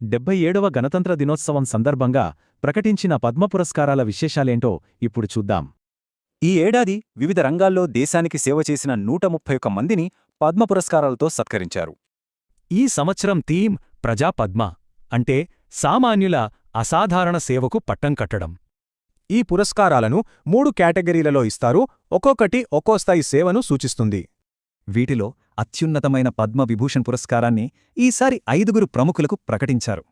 77వ గణతంత్ర దినోత్సవం సందర్భంగా ప్రకటించిన పద్మ పురస్కారాల విశేషాలేంటో ఇప్పుడు చూద్దాం. ఈ ఏడాది వివిధ రంగాల్లో దేశానికి సేవ చేసిన 131 మందిని పద్మ పురస్కారాలతో సత్కరించారు. ఈ సంవత్సరం థీమ్ ప్రజా పద్మ అంటే సామాన్యుల అసాధారణ సేవకు పట్టం కట్టడం. ఈ పురస్కారాలను 3 కేటగిరీలలో ఇస్తారు, ఒక్కొక్కటి ఒక్కో స్థాయి సేవను సూచిస్తుంది. వీటిలో అత్యున్నతమైన పద్మ విభూషణ్ పురస్కారాన్ని ఈసారి 5 ప్రముఖులకు ప్రకటించారు.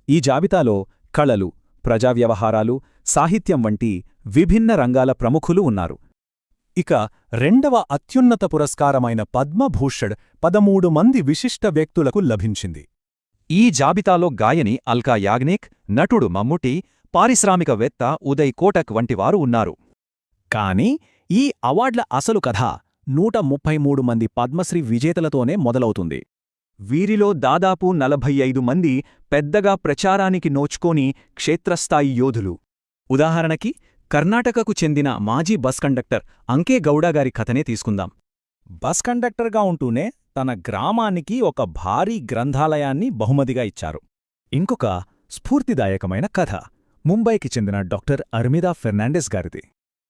ఈ జాబితాలో కళలు, ప్రజా వ్యవహారాలు, సాహిత్యం వంటి విభిన్న రంగాల ప్రముఖులు ఉన్నారు. ఇక రెండవ అత్యున్నత పురస్కారమైన పద్మభూషణ్ 13 మంది విశిష్ట వ్యక్తులకు లభించింది. ఈ జాబితాలో గాయని అల్కా యాగ్నిక్, నటుడు మమ్ముటి, పారిశ్రామికవేత్త ఉదయ్ కోటక్ వంటివారు ఉన్నారు. కానీ ఈ అవార్డ్ల అసలు కథ 133 మంది పద్మశ్రీ విజేతలతోనే మొదలవుతుంది. వీరిలో దాదాపు 45 మంది పెద్దగా ప్రచారానికి నోచుకోని క్షేత్రస్థాయి యోధులు. ఉదాహరణకి కర్ణాటకకు చెందిన మాజీ బస్ కండక్టర్ అంకే గౌడగారి కథనే తీసుకుందాం. బస్ కండక్టర్గా ఉంటూనే తన గ్రామానికి ఒక భారీ గ్రంథాలయాన్ని బహుమతిగా ఇచ్చారు. ఇంకొక స్ఫూర్తిదాయకమైన కథ ముంబైకి చెందిన డాక్టర్ అర్మిదా ఫెర్నాండెస్ గారిది.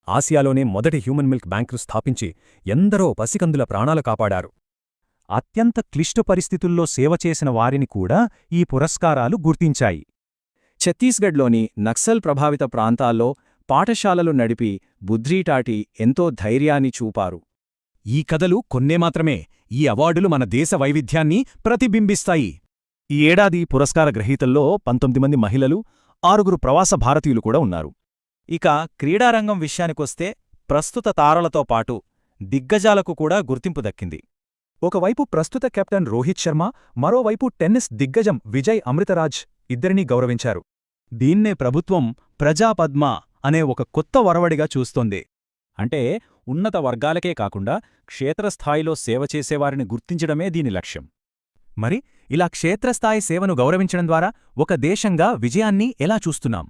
ఆసియాలోనే మొదటి హ్యూమన్ మిల్క్ బ్యాంకును స్థాపించి ఎందరో పసికందుల ప్రాణాలు కాపాడారు. అత్యంత క్లిష్ట పరిస్థితుల్లో సేవ చేసిన వారిని కూడా ఈ పురస్కారాలు గుర్తించాయి. ఛత్తీస్గఢ్లోని నక్సల్ ప్రభావిత ప్రాంతాల్లో పాఠశాలలు నడిపి బుద్ధిటాటి ఎంతో ధైర్యాన్ని చూపారు. ఈ కథలు కొన్నే మాత్రమే. ఈ అవార్డులు మన దేశ వైవిధ్యాన్ని ప్రతిబింబిస్తాయి. ఈ ఏడాది పురస్కార గ్రహీతల్లో 19 మంది మహిళలు, 6 ప్రవాస భారతీయులు కూడా ఉన్నారు. ఇక క్రీడారంగం విషయానికొస్తే ప్రస్తుత తారలతో పాటు దిగ్గజాలకు కూడా గుర్తింపు దక్కింది. ఒకవైపు ప్రస్తుత కెప్టెన్ రోహిత్ శర్మ, మరోవైపు టెన్నిస్ దిగ్గజం విజయ్ అమృతరాజ్ ఇద్దరినీ గౌరవించారు. దీన్నే ప్రభుత్వం ప్రజాపద్మ అనే ఒక కొత్త వరవడిగా చూస్తోంది. అంటే ఉన్నత వర్గాలకే కాకుండా క్షేత్రస్థాయిలో సేవ చేసేవారిని గుర్తించడమే దీని లక్ష్యం. మరి ఇలా క్షేత్రస్థాయి సేవను గౌరవించడం ద్వారా ఒక దేశంగా విజయాన్ని ఎలా చూస్తున్నాం?